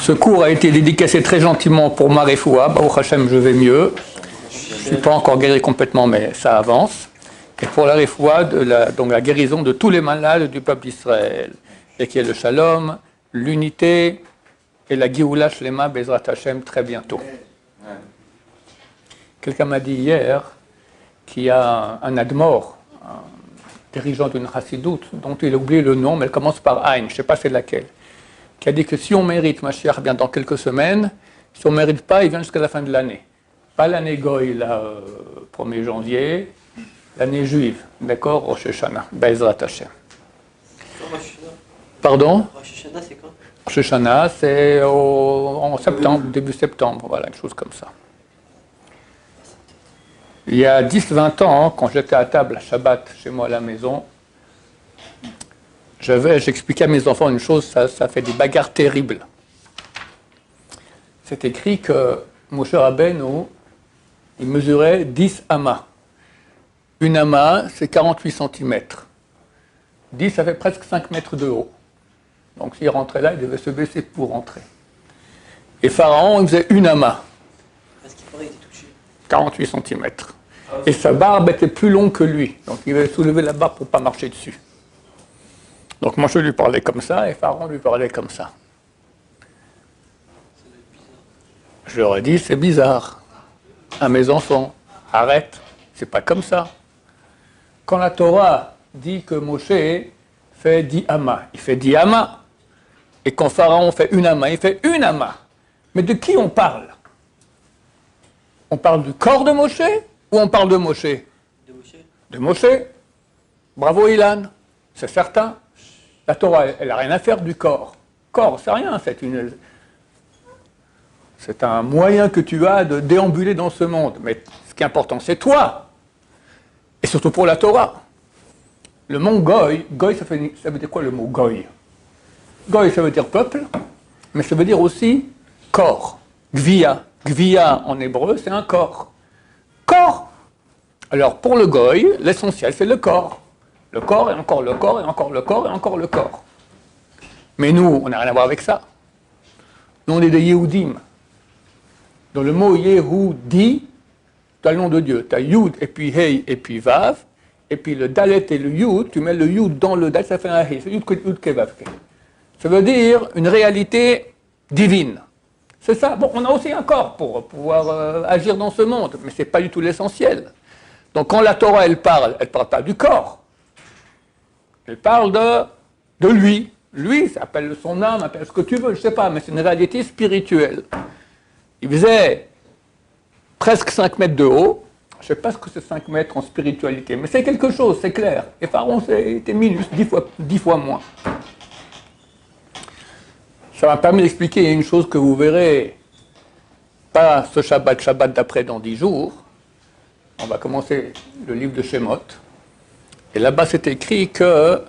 Ce cours a été dédicacé très gentiment pour ma refoua. Baruch Hashem, je vais mieux. Je ne suis pas encore guéri complètement, mais ça avance. Et pour la refoua, donc la guérison de tous les malades du peuple d'Israël. Et qui est le shalom, l'unité et la Géoula Shlema Bezrat Hashem très bientôt. Quelqu'un m'a dit hier qu'il y a un admor, un dirigeant d'une chassidoute, dont il a oublié le nom, mais elle commence par Ain, je ne sais pas c'est laquelle, qui a dit que si on mérite Mashiach bien dans quelques semaines, si on ne mérite pas, il vient jusqu'à la fin de l'année. Pas l'année Goy, là, 1er janvier, l'année juive, d'accord, Rosh Hashanah, Bezrat Hashem. Pardon? Rosh Hashanah, c'est quand? Rosh Hashanah, c'est en septembre, début septembre, voilà, une chose comme ça. Il y a 10-20 ans, quand j'étais à table à Shabbat chez moi à la maison, j'expliquais à mes enfants une chose, ça fait des bagarres terribles. C'est écrit que Moshe Rabbeinu, il mesurait 10 amas. Une ama, c'est 48 cm. 10, ça fait presque 5 mètres de haut. Donc s'il rentrait là, il devait se baisser pour rentrer. Et Pharaon, il faisait une ama. Parce qu'il paraît qu'il était touché. 48 cm. Et sa barbe était plus longue que lui. Donc il avait soulevé la barbe pour ne pas marcher dessus. Donc moi je lui parlais comme ça et Pharaon lui parlait comme ça. Je leur ai dit, c'est bizarre. À mes enfants, arrête, c'est pas comme ça. Quand la Torah dit que Moshe fait 10 amas, il fait 10 amas. Et quand Pharaon fait une ama, il fait une ama. Mais de qui on parle? On parle du corps de Moshe ou on parle de Moshe? De Moshe. De Moshe. Bravo Ilan, c'est certain. La Torah, elle n'a rien à faire du corps. Corps, c'est rien, c'est un moyen que tu as de déambuler dans ce monde. Mais ce qui est important, c'est toi. Et surtout pour la Torah. Le mot Goy, ça veut dire quoi le mot Goy? Goy, ça veut dire peuple, mais ça veut dire aussi corps. Gvia. Gvia en hébreu, c'est un corps. Corps. Alors pour le Goy, l'essentiel, c'est le corps. Le corps et encore le corps et encore le corps et encore le corps. Mais nous, on n'a rien à voir avec ça. Nous, on est des Yehudim. Dans le mot Yehudi, tu as le nom de Dieu. Tu as Yud et puis Hey et puis Vav. Et puis le Dalet et le Yud, tu mets le Yud dans le Dalet, ça fait un Hey. C'est Yud ke Vav ke. Ça veut dire une réalité divine. C'est ça. Bon, on a aussi un corps pour pouvoir agir dans ce monde, mais ce n'est pas du tout l'essentiel. Donc quand la Torah, elle parle pas du corps. Elle parle de lui. Lui, ça appelle son âme, appelle ce que tu veux, je ne sais pas, mais c'est une réalité spirituelle. Il faisait presque 5 mètres de haut. Je ne sais pas ce que c'est 5 mètres en spiritualité, mais c'est quelque chose, c'est clair. Et Pharaon était minus, 10 fois moins. Ça m'a permis d'expliquer une chose que vous verrez, pas ce Shabbat d'après dans 10 jours. On va commencer le livre de Shemot. Et là-bas, c'est écrit qu'il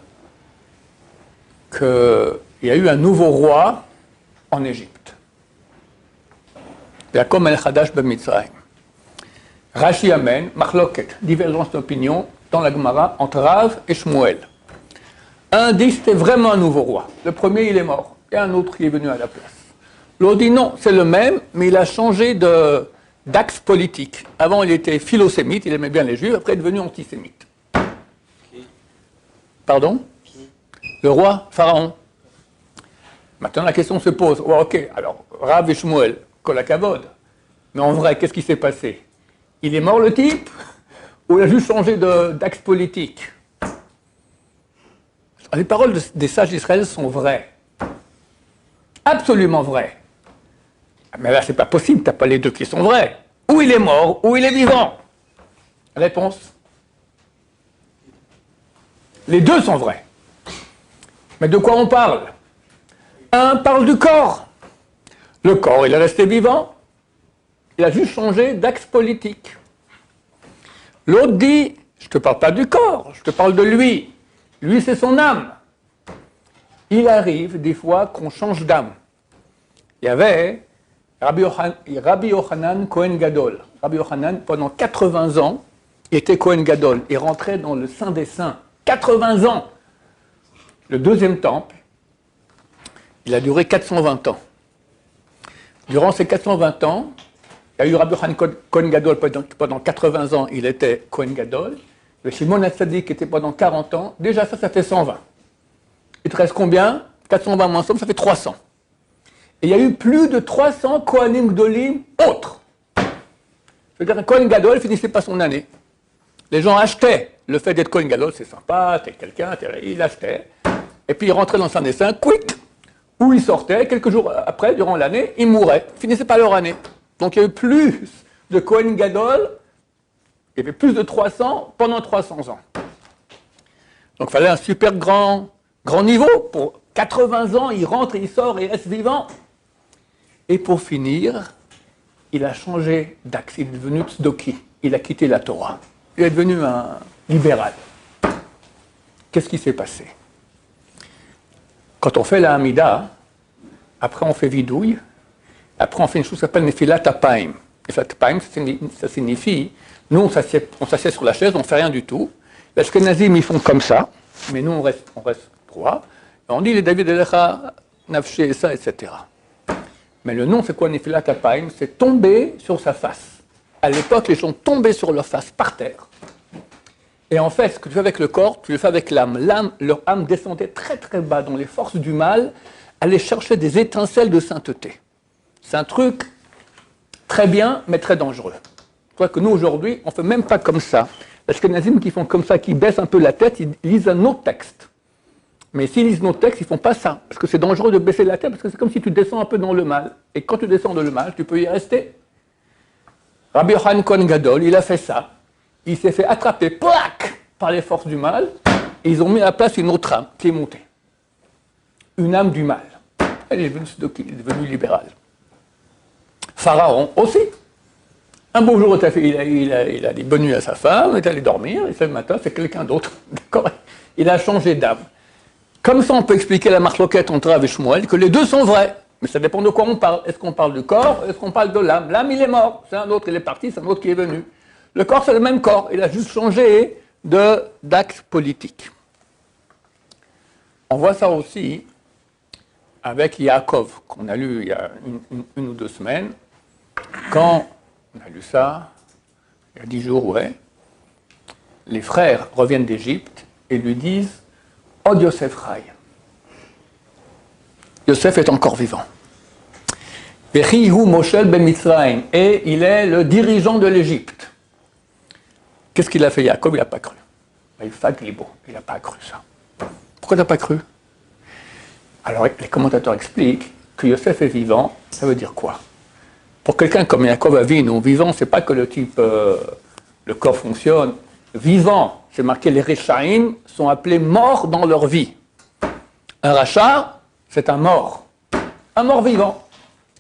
y a eu un nouveau roi en Égypte. Yaakov el Hadash ben Mitzrayim. Rashi amène, Machloket, divergence d'opinion dans la Gemara entre Rav et Shmuel. Un dit c'était vraiment un nouveau roi. Le premier, il est mort. Et un autre qui est venu à la place. L'autre dit non, c'est le même, mais il a changé d'axe politique. Avant, il était philosémite, il aimait bien les juifs, après, il est devenu antisémite. Pardon? Le roi, Pharaon. Maintenant, la question se pose. Oh, ok, alors, Rav et Shmuel, kolakavod. Mais en vrai, qu'est-ce qui s'est passé? Il est mort, le type? Ou il a juste changé d'axe politique? Les paroles des sages d'Israël sont vraies. Absolument vraies. Mais là, c'est pas possible, t'as pas les deux qui sont vrais. Ou il est mort, ou il est vivant. Réponse? Les deux sont vrais. Mais de quoi on parle? Un parle du corps. Le corps, il est resté vivant. Il a juste changé d'axe politique. L'autre dit, je ne te parle pas du corps, je te parle de lui. Lui, c'est son âme. Il arrive des fois qu'on change d'âme. Il y avait Rabbi Yochanan Kohen Gadol. Rabbi Yochanan, pendant 80 ans, il était Kohen Gadol. Il rentrait dans le Saint des Saints. 80 ans. Le deuxième temple, il a duré 420 ans. Durant ces 420 ans, il y a eu Rabbi Yochanan Kohen Gadol pendant 80 ans, il était Kohen Gadol. Le Shimon HaTzadik qui était pendant 40 ans. Déjà ça fait 120. Il te reste combien? 420 moins somme, ça fait 300. Et il y a eu plus de 300 Kohanim Gdolim autres. C'est-à-dire qu'un Kohen Gadol finissait pas son année. Les gens achetaient le fait d'être Kohen Gadol, c'est sympa, t'es quelqu'un, il achetait. Et puis il rentrait dans un dessin, quick, où il sortait, quelques jours après, durant l'année, il mourait. Ils finissaient pas leur année. Donc il y a eu plus de Kohen Gadol, il y avait plus de 300 pendant 300 ans. Donc il fallait un super grand niveau. Pour 80 ans, il rentre, il sort et il reste vivant. Et pour finir, il a changé d'axe, il est devenu tzdoki, il a quitté la Torah. Il est devenu un libéral. Qu'est-ce qui s'est passé? Quand on fait la Hamida, après on fait vidouille, après on fait une chose qui s'appelle Nefilat Apaim. Nefilat Apaim, ça signifie, nous on s'assied sur la chaise, on ne fait rien du tout. Les Ashkenazim, ils font comme ça, mais nous on reste droit. Et on dit les David Elecha, Nafshe, et ça, etc. Mais le nom, c'est quoi Nefilat Apaim? C'est tomber sur sa face. À l'époque, les gens tombaient sur leur face, par terre. Et en fait, ce que tu fais avec le corps, tu le fais avec l'âme. Leur âme descendait très très bas dans les forces du mal, allait chercher des étincelles de sainteté. C'est un truc très bien, mais très dangereux. Tu vois que nous, aujourd'hui, on ne fait même pas comme ça. Les Ashkenazim qui font comme ça, qui baissent un peu la tête, ils lisent un autre texte. Mais s'ils lisent nos textes, ils ne font pas ça. Parce que c'est dangereux de baisser la tête, parce que c'est comme si tu descends un peu dans le mal. Et quand tu descends dans le mal, tu peux y rester. Rabbi Yochanan Kohen Gadol, il a fait ça. Il s'est fait attraper, plac, par les forces du mal. Et ils ont mis à la place une autre âme qui est montée. Une âme du mal. Elle est devenue libérale. Pharaon aussi. Un beau jour, il a dit bonne nuit à sa femme, il est allé dormir, et ce matin, c'est quelqu'un d'autre. D'accord? Il a changé d'âme. Comme ça, on peut expliquer la marloquette entre Rav et Shmuel, que les deux sont vrais. Mais ça dépend de quoi on parle. Est-ce qu'on parle du corps? Est-ce qu'on parle de l'âme? L'âme, il est mort. C'est un autre, il est parti, c'est un autre qui est venu. Le corps, c'est le même corps. Il a juste changé d'axe politique. On voit ça aussi avec Yaakov, qu'on a lu il y a une ou 2 semaines. Quand on a lu ça, il y a 10 jours, ouais, les frères reviennent d'Égypte et lui disent « Oh, Yosef Rai ». Yosef est encore vivant. Et il est le dirigeant de l'Égypte. Qu'est-ce qu'il a fait Yaakov? Il n'a pas cru. Il n'a pas cru ça. Pourquoi il n'a pas cru? Alors les commentateurs expliquent que Yosef est vivant, ça veut dire quoi? Pour quelqu'un comme Yaakov Avinu, vivant, c'est pas que le type, le corps fonctionne. Vivant, c'est marqué, les Réchaïm sont appelés morts dans leur vie. Un rachat, c'est un mort vivant.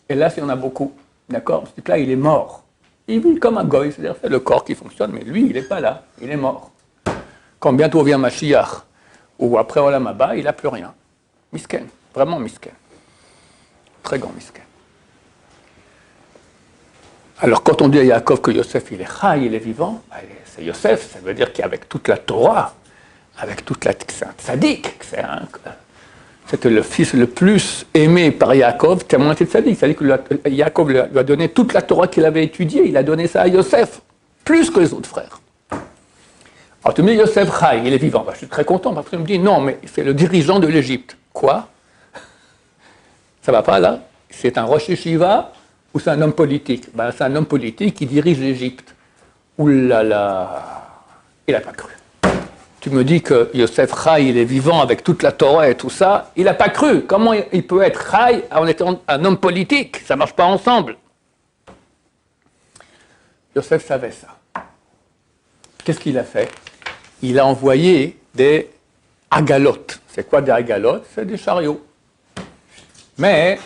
Et là, il y en a beaucoup, d'accord? Ce type-là, il est mort. Il vit comme un goy, c'est-à-dire c'est le corps qui fonctionne, mais lui, il n'est pas là, il est mort. Quand bientôt vient Mashiach, ou après Olam Haba, il n'a plus rien. Misken, vraiment misken. Très grand misken. Alors, quand on dit à Yaakov que Yosef, il est chai, il est vivant, c'est Yosef, ça veut dire qu'avec toute la Torah, avec toute la... C'est un tzaddik, c'était le fils le plus aimé par Yaakov, tellement il était tzaddik. C'est-à-dire que Yaakov lui a donné toute la Torah qu'il avait étudiée, il a donné ça à Yosef, plus que les autres frères. Alors tu me dis, Yosef chai, il est vivant. Je suis très content, parce que tu me dis, non, mais c'est le dirigeant de l'Égypte. Quoi? Ça va pas là? C'est un Rosh Yeshiva ou c'est un homme politique? C'est un homme politique qui dirige l'Égypte. Ouh là là, il n'a pas cru. Tu me dis que Yosef Chai, il est vivant avec toute la Torah et tout ça, il n'a pas cru. Comment il peut être Chai en étant un homme politique? Ça ne marche pas ensemble. Yosef savait ça. Qu'est-ce qu'il a fait? Il a envoyé des agalotes. C'est quoi des agalotes? C'est des chariots. Mais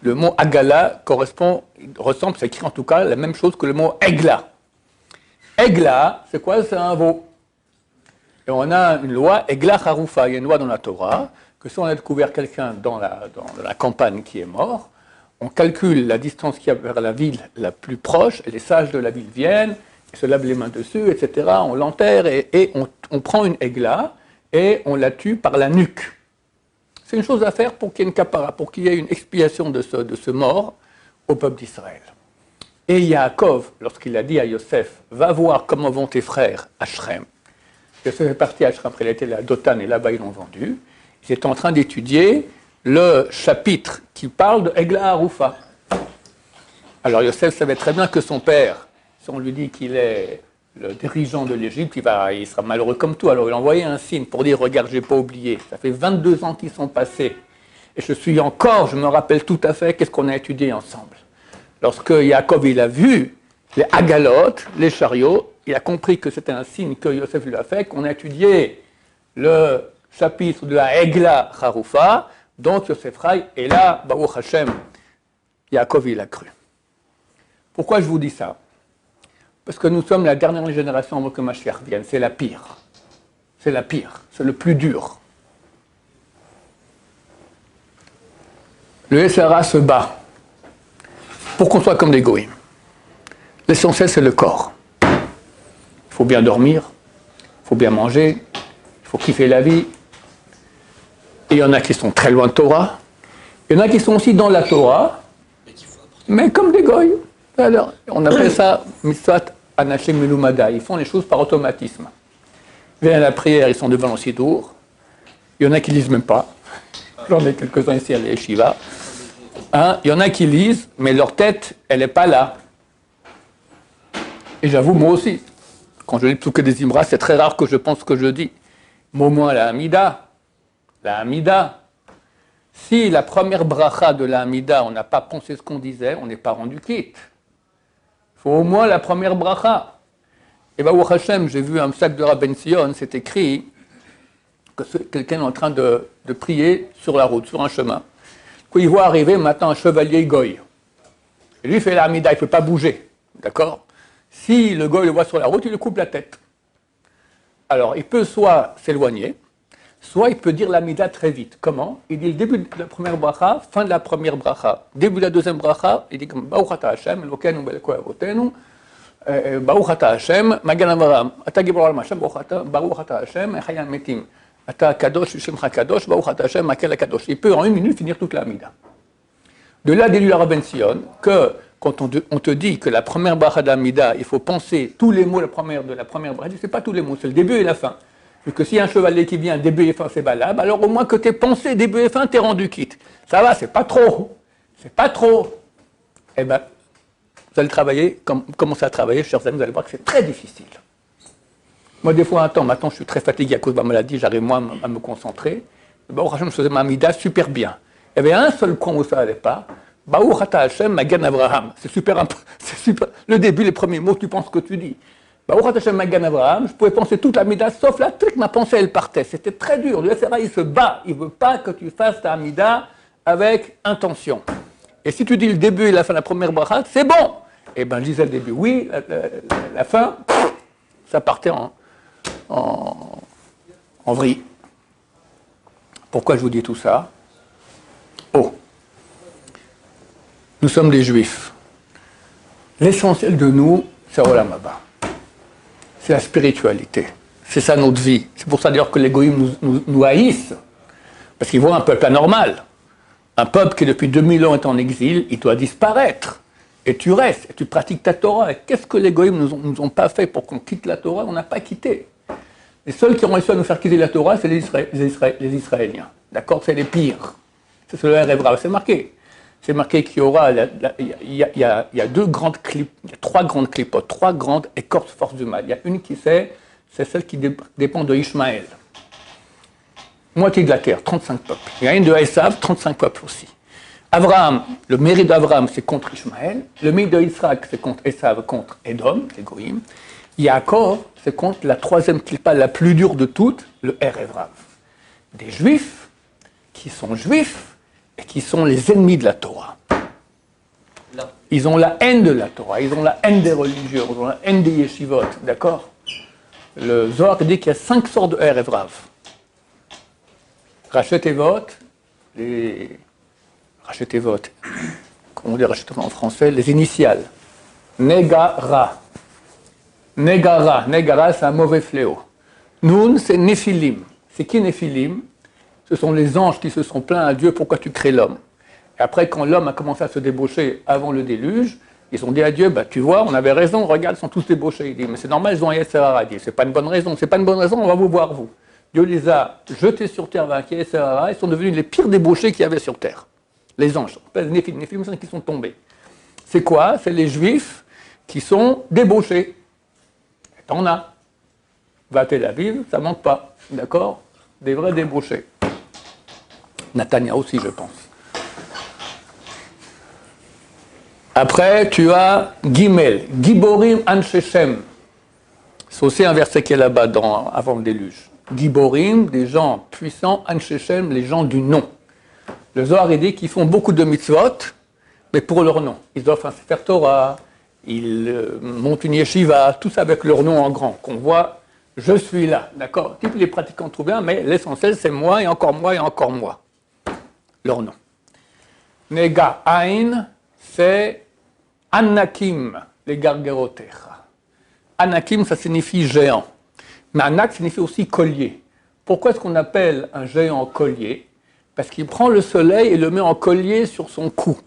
le mot agala ressemble, c'est écrit en tout cas la même chose que le mot egla. Egla, c'est quoi? C'est un veau. Et on a une loi, egla haroufa, il y a une loi dans la Torah, que si on a découvert quelqu'un dans la campagne qui est mort, on calcule la distance qu'il y a vers la ville la plus proche, et les sages de la ville viennent, ils se lavent les mains dessus, etc. On l'enterre et on prend une egla et on la tue par la nuque. C'est une chose à faire pour qu'il y ait une kapara, pour qu'il y ait une expiation de ce mort au peuple d'Israël. Et Yaakov, lorsqu'il a dit à Yosef, va voir comment vont tes frères à Shrem. Yosef est parti à Shrem, après il était à Dothan et là-bas ils l'ont vendu. Ils étaient en train d'étudier le chapitre qui parle de Egla Haroufa. Alors Yosef savait très bien que son père, si on lui dit qu'il est le dirigeant de l'Égypte, il sera malheureux comme tout. Alors il a envoyé un signe pour dire, regarde, je n'ai pas oublié, ça fait 22 ans qu'ils sont passés. Et je me rappelle tout à fait qu'est-ce qu'on a étudié ensemble. Lorsque Yaakov il a vu les agalotes, les chariots, il a compris que c'était un signe que Yosef lui a fait, qu'on a étudié le chapitre de la Egla Haroufa, donc Yosef Rai, et là, Baruch Hashem, Yaakov il a cru. Pourquoi je vous dis ça? Parce que nous sommes la dernière génération avant que Mashiach vienne, c'est la pire. C'est la pire, c'est le plus dur. Le SRA se bat pour qu'on soit comme des goïms. L'essentiel, c'est le corps. Il faut bien dormir, il faut bien manger, il faut kiffer la vie. Et il y en a qui sont très loin de Torah, il y en a qui sont aussi dans la Torah, mais comme des goïms. Alors, on appelle ça mitzvot anashim melumada. Ils font les choses par automatisme. Ils viennent à la prière, ils sont devant le sidour. Il y en a qui lisent même pas. J'en ai quelques-uns ici à l'Yeshiva. Il y en a qui lisent, mais leur tête, elle n'est pas là. Et j'avoue, moi aussi, quand je lis Psuké des Imra, c'est très rare que je pense ce que je dis. Mais au moins la Hamida. Si la première bracha de la Hamida, on n'a pas pensé ce qu'on disait, on n'est pas rendu quitte. Il faut au moins la première bracha. Et Baruch Hashem, j'ai vu un sac de Rabben Sion, c'est écrit que quelqu'un est en train de prier sur la route, sur un chemin. Il voit arriver maintenant un chevalier goy. Et lui fait la Hamida, il ne peut pas bouger. D'accord? Si le goy le voit sur la route, il lui coupe la tête. Alors, il peut soit s'éloigner, soit il peut dire l'Amida très vite. Comment? Il dit le début de la première bracha, fin de la première bracha. Début de la deuxième bracha, il dit comme Baruch ata Hashem, Elokeinu melech avotenu, Baruch ata Hashem, Magan Avraham, Ata Gibor Olam Hashem, Baruch ata Hashem, Chayam Metim, Ata Kadosh, Shemcha Kadosh, Baruch ata Hashem, Makel Kadosh. Il peut en une minute finir toute l'Amida. De là, déduit la Rabben Sion que quand on te dit que la première bracha d'Amida, il faut penser tous les mots de la première bracha, c'est pas tous les mots, c'est le début et la fin. Et que s'il y a un chevalier qui vient, début et fin, c'est valable, alors au moins que tes pensées, début et fin, t'es rendu quitte. Ça va, c'est pas trop. Eh bien, vous allez travailler, commencer à travailler, chers amis, vous allez voir que c'est très difficile. Moi, des fois, maintenant, je suis très fatigué à cause de ma maladie, j'arrive moins à me concentrer. Baruch Hashem, je faisais ma Amida super bien. Il y avait un seul coin où ça n'allait pas. Baruch ata Hashem, Magan Avraham. C'est super. Le début, les premiers mots, tu penses que tu dis. Baruch ata Hashem, Magan Avraham. Je pouvais penser toute la Amida, sauf la truc, ma pensée, elle partait. C'était très dur. Le SRA, il se bat. Il ne veut pas que tu fasses ta Amida avec intention. Et si tu dis le début et la fin de la première bracha, c'est bon. Eh bien, je disais le début, oui, la fin, ça partait en vrille. Pourquoi je vous dis tout ça? Nous sommes des juifs. L'essentiel de nous, c'est Olam Haba. C'est la spiritualité. C'est ça notre vie. C'est pour ça d'ailleurs que les goïms nous haïssent. Parce qu'ils voient un peuple anormal. Un peuple qui depuis 2000 ans est en exil, il doit disparaître. Et tu restes, et tu pratiques ta Torah. Et qu'est-ce que les goïms nous ont pas fait pour qu'on quitte la Torah? On n'a pas quitté. Les seuls qui ont réussi à nous faire quitter la Torah, c'est les Israéliens. D'accord? C'est les pires. C'est le Hébreu, c'est marqué. C'est marqué qu'il y aura, il y a trois grandes clipotes, trois grandes écorces forces du mal. Il y a une qui c'est celle qui dépend de Ishmaël. Moitié de la terre, 35 peuples. Il y a une de Esav, 35 peuples aussi. Abraham, le mérite d'Abraham, c'est contre Ishmaël. Le mérite d'Israël, c'est contre Esav, contre Edom, les Goïm. Yaakov, c'est contre la troisième clipa, la plus dure de toutes, le Hébreu. Des juifs qui sont juifs, et qui sont les ennemis de la Torah. Ils ont la haine de la Torah, ils ont la haine des religieux, ils ont la haine des yeshivot, d'accord? Le Zohar dit qu'il y a 5 sortes de Hébreu. Rachetevot, comment on dit Rachetevot en français? Les initiales. Negara, c'est un mauvais fléau. Nun, c'est Néphilim. C'est qui Néphilim? Ce sont les anges qui se sont plaints à Dieu, pourquoi tu crées l'homme? Après, quand l'homme a commencé à se débaucher avant le déluge, ils ont dit à Dieu, bah, tu vois, on avait raison, regarde, ils sont tous débauchés. Il dit, mais c'est normal, ils ont un Yetzirah. Il dit, c'est pas une bonne raison, on va vous voir, vous. Dieu les a jetés sur terre avec un Yetzirah, ils sont devenus les pires débauchés qu'il y avait sur terre. Les anges, les Néphim qui sont tombés. C'est quoi? C'est les Juifs qui sont débauchés. T'en as. Va à Tel Aviv, ça manque pas, d'accord? Des vrais débauchés. Natania aussi, je pense. Après, tu as Gimel, Giborim Anshechem. C'est aussi un verset qui est là-bas avant le déluge. Giborim, des gens puissants, Anshechem, les gens du nom. Le Zohar dit qu'ils font beaucoup de mitzvot, mais pour leur nom. Ils offrent un Sefer Torah, ils montent une yeshiva, tout ça avec leur nom en grand, qu'on voit, je suis là, d'accord? Tous les pratiquants trouvent bien, mais l'essentiel c'est moi et encore moi et encore moi. Leur nom. Nega Ain, c'est Anakim, les Gargerotecha. Anakim, ça signifie géant. Mais Anak signifie aussi collier. Pourquoi est-ce qu'on appelle un géant collier? Parce qu'il prend le soleil et le met en collier sur son cou.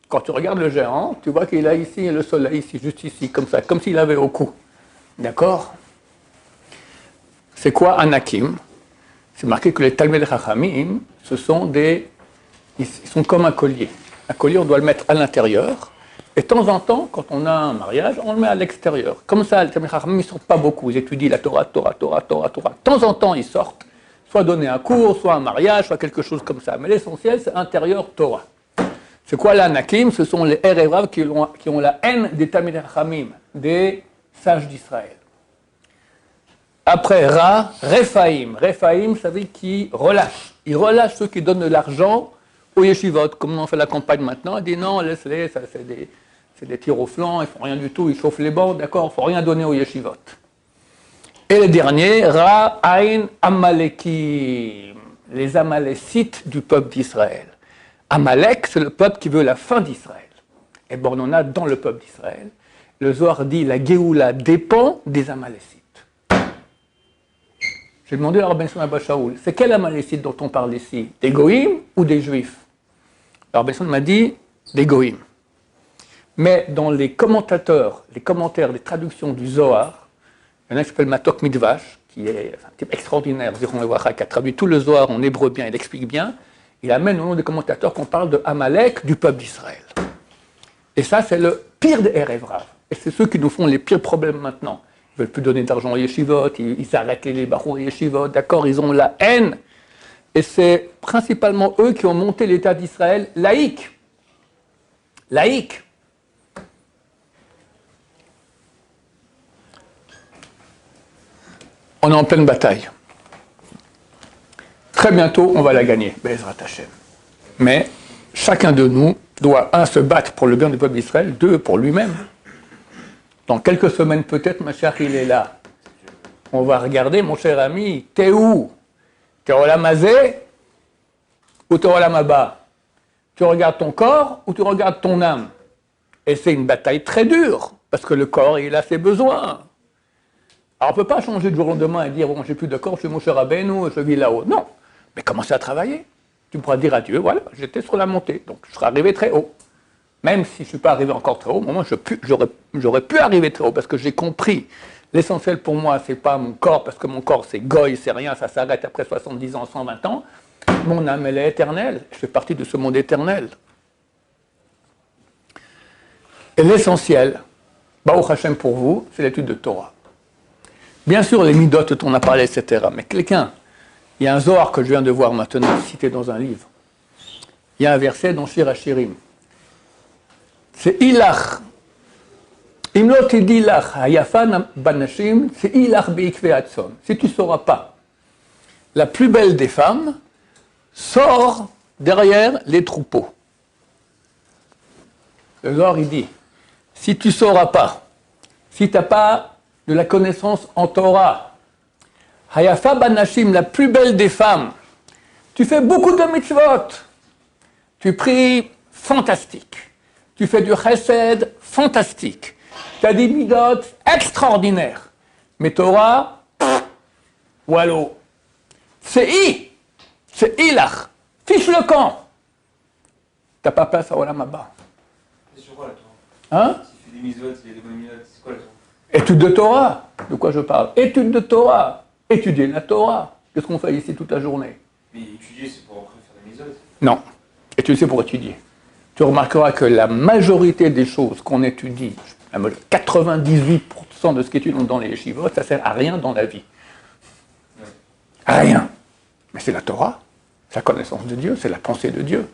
Quand tu regardes le géant, tu vois qu'il a ici le soleil, ici, juste ici, comme ça, comme s'il avait au cou. D'accord? C'est quoi Anakim? C'est marqué que les Talmidei Chachamim, ils sont comme un collier. Un collier, on doit le mettre à l'intérieur. Et de temps en temps, quand on a un mariage, on le met à l'extérieur. Comme ça, les Talmidei Chachamim, ils ne sortent pas beaucoup. Ils étudient la Torah. De temps en temps, ils sortent. Soit donner un cours, soit un mariage, soit quelque chose comme ça. Mais l'essentiel, c'est intérieur Torah. C'est quoi l'Anakim? Ce sont les Erev Rav qui ont la haine des Talmidei Chachamim, des sages d'Israël. Après Rephaïm. Rephaïm, ça veut dire qu'ils relâchent. Ils relâchent ceux qui donnent de l'argent aux yeshivot. Comme on fait la campagne maintenant, ils disent non, laisse-les, ça c'est des tirs au flanc, ils ne font rien du tout, ils chauffent les bancs, d'accord, il ne faut rien donner aux yeshivot. Et le dernier, Ain Amalekim, les Amalécites du peuple d'Israël. Amalek, c'est le peuple qui veut la fin d'Israël. Et bon, on en a dans le peuple d'Israël. Le Zohar dit la Géoula dépend des Amalécites. J'ai demandé à Rabbi Shimon Abba Shaul, c'est quel Amalécite dont on parle ici? Des Goïms ou des Juifs? Rabbi Shimon m'a dit des Goïms. Mais dans les commentaires, les traductions du Zohar, il y en a un qui s'appelle Matok Midvash, qui est un type extraordinaire, qui a traduit tout le Zohar en hébreu bien, il explique bien. Il amène au nom des commentateurs qu'on parle de Amalek, du peuple d'Israël. Et ça, c'est le pire des Erev Rav. Et c'est ceux qui nous font les pires problèmes maintenant. Ils ne veulent plus donner d'argent aux yeshivot, ils arrêtent les barons aux yeshivot, d'accord, ils ont la haine. Et c'est principalement eux qui ont monté l'État d'Israël laïque. Laïque. On est en pleine bataille. Très bientôt, on va la gagner, Be'ezrat Hashem. Mais chacun de nous doit, un, se battre pour le bien du peuple d'Israël, deux, pour lui-même. Dans quelques semaines peut-être, ma chère, il est là. On va regarder, mon cher ami, t'es où? T'es au Olam Hazé ou t'es au Olam Haba? Tu regardes ton corps ou tu regardes ton âme? Et c'est une bataille très dure, parce que le corps, il a ses besoins. Alors on ne peut pas changer de jour au lendemain et dire, bon, j'ai plus de corps, je suis Moshe Rabbeinu, je vis là-haut. Non, mais commencez à travailler. Tu pourras dire à Dieu, voilà, j'étais sur la montée, donc je serai arrivé très haut. Même si je ne suis pas arrivé encore très haut, au moment j'aurais pu arriver très haut, parce que j'ai compris. L'essentiel pour moi, ce n'est pas mon corps, parce que mon corps, c'est goy, c'est rien, ça s'arrête après 70 ans, 120 ans. Mon âme, elle est éternelle. Je fais partie de ce monde éternel. Et l'essentiel, Baruch Hashem pour vous, c'est l'étude de Torah. Bien sûr, les midot dont on a parlé, etc. Mais quelqu'un, il y a un Zohar que je viens de voir maintenant, cité dans un livre. Il y a un verset dans Shir HaShirim. C'est Ilach. Imlot idilach hayafan banashim, c'est Ilach beikve atzon. Si tu ne sauras pas, la plus belle des femmes sort derrière les troupeaux. Le Zohar, il dit, si tu ne sauras pas, si tu n'as pas de la connaissance en Torah, Hayafa banashim, la plus belle des femmes, tu fais beaucoup de mitzvot, tu pries fantastique, tu fais du chesed fantastique, tu as des midot extraordinaires, mais Torah, wallo, c'est ilach, fiche le camp. t'as pas place à Olam Haba. C'est sur quoi la Torah? Hein? S'il fait des misotes, s'il y a des bonnes misotes, c'est quoi la Torah? Étude de Torah. De quoi je parle? Étude de Torah. Étudier la Torah. Qu'est-ce qu'on fait ici toute la journée? Mais étudier, c'est pour après faire des misotes. Non. Étudier, c'est pour étudier. Tu remarqueras que la majorité des choses qu'on étudie, 98% de ce qu'étudient dans les yeshivot, ça sert à rien dans la vie. À rien. Mais c'est la Torah, c'est la connaissance de Dieu, c'est la pensée de Dieu.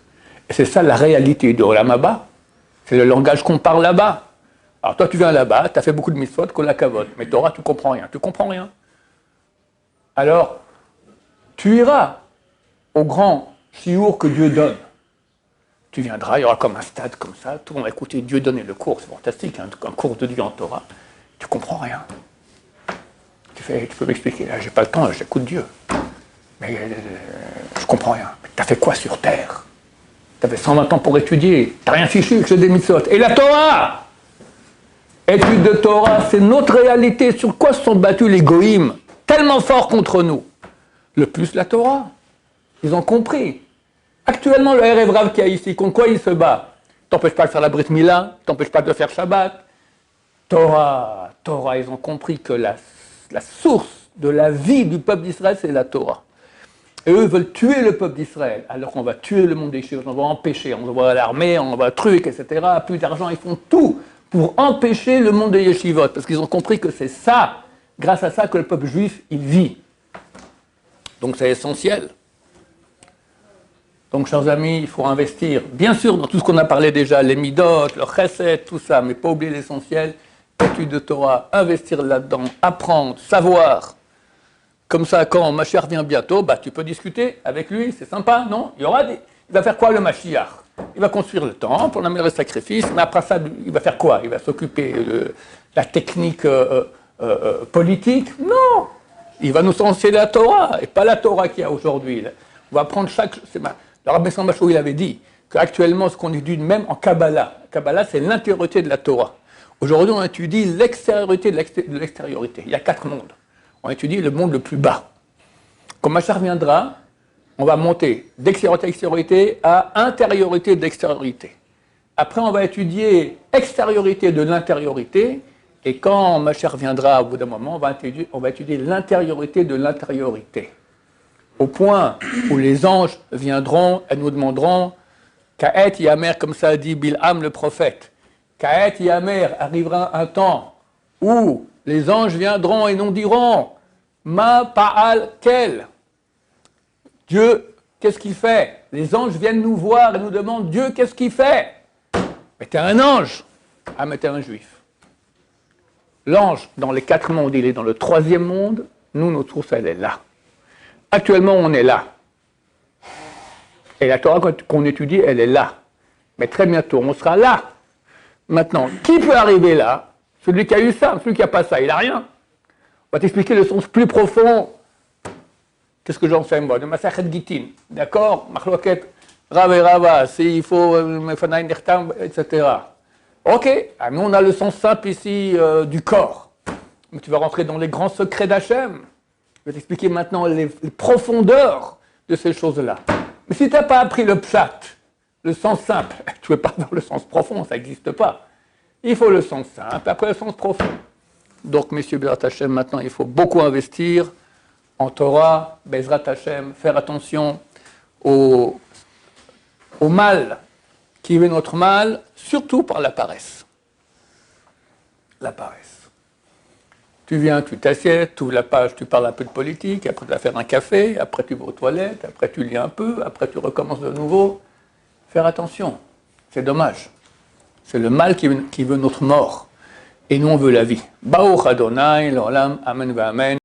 Et c'est ça la réalité de Olam Haba. C'est le langage qu'on parle là-bas. Alors toi, tu viens là-bas, tu as fait beaucoup de mitzvot, qu'on la cavote. Mais Torah, tu comprends rien. Tu comprends rien. Alors, tu iras au grand chiour que Dieu donne. Tu viendras, il y aura comme un stade comme ça, tout le monde va écouter Dieu donner le cours, c'est fantastique, hein, un cours de Dieu en Torah. Tu comprends rien. Tu peux m'expliquer, là, j'ai pas le temps, là, j'écoute Dieu. Mais je comprends rien. Tu as fait quoi sur terre? Tu avais 120 ans pour étudier, tu n'as rien fichu, que des mitzvot. Et la Torah! Étude de Torah, c'est notre réalité. Sur quoi se sont battus les goïms tellement forts contre nous? Le plus la Torah. Ils ont compris. Actuellement, le Erev Rav qui a ici, contre quoi il se bat? T'empêche pas de faire la Brit Mila, t'empêche pas de faire Shabbat. Torah, ils ont compris que la source de la vie du peuple d'Israël, c'est la Torah. Et eux veulent tuer le peuple d'Israël, alors qu'on va tuer le monde des yeshivot, on va empêcher, on va l'armée, on va truc, etc. Plus d'argent, ils font tout pour empêcher le monde des yeshivot, parce qu'ils ont compris que c'est ça, grâce à ça, que le peuple juif, il vit. Donc c'est essentiel. Donc, chers amis, il faut investir, bien sûr, dans tout ce qu'on a parlé déjà, les midot, le chesed, tout ça, mais pas oublier l'essentiel, étude de Torah, investir là-dedans, apprendre, savoir. Comme ça, quand Mashiach vient bientôt, bah, tu peux discuter avec lui, c'est sympa, non? Il va faire quoi le Mashiach? Il va construire le temple, on amènera le sacrifice, mais après ça, il va faire quoi? Il va s'occuper de la technique politique? Non! Il va nous enseigner la Torah, et pas la Torah qu'il y a aujourd'hui. On va prendre chaque... Le Rabbi Sambachou, il avait dit qu'actuellement, ce qu'on étudie même en Kabbalah, Kabbalah, c'est l'intériorité de la Torah. Aujourd'hui, on étudie l'extériorité de l'extériorité. Il y a 4 mondes. On étudie le monde le plus bas. Quand Mashiach viendra, on va monter d'extériorité à intériorité d'extériorité. Après, on va étudier extériorité de l'intériorité. Et quand Mashiach viendra, au bout d'un moment, on va étudier l'intériorité de l'intériorité. Au point où les anges viendront et nous demanderont, Ka'et Yamer, comme ça dit Bilham le prophète, Ka'et Yamer, arrivera un temps où les anges viendront et nous diront, Ma Pa'al Kel. Dieu, qu'est-ce qu'il fait? Les anges viennent nous voir et nous demandent, Dieu, qu'est-ce qu'il fait? Mais t'es un ange. Ah, mais t'es un juif. L'ange, dans les 4 mondes, il est dans le 3e monde. Nous, notre source, elle est là. Actuellement, on est là. Et la Torah qu'on étudie, elle est là. Mais très bientôt, on sera là. Maintenant, qui peut arriver là? Celui qui a eu ça, celui qui n'a pas ça, il n'a rien. On va t'expliquer le sens plus profond. Qu'est-ce que j'enseigne moi? De Masachet Gittin. D'accord? Machloket, Rav et Rava, s'il faut, etc. Ok, nous on a le sens simple ici du corps. Mais tu vas rentrer dans les grands secrets d'Hachem. Je vais t'expliquer maintenant les profondeurs de ces choses-là. Mais si tu n'as pas appris le pshat, le sens simple, tu ne veux pas dans le sens profond, ça n'existe pas. Il faut le sens simple, après le sens profond. Donc, messieurs Bezrat Hashem, maintenant, il faut beaucoup investir en Torah, Bezrat Hashem, faire attention au mal qui est notre mal, surtout par la paresse. La paresse. Tu viens, tu t'assieds, tu ouvres la page, tu parles un peu de politique, après tu vas faire un café, après tu vas aux toilettes, après tu lis un peu, après tu recommences de nouveau. Faire attention, c'est dommage. C'est le mal qui veut notre mort. Et nous, on veut la vie. Baruch Adonai, l'olam, amen, amen.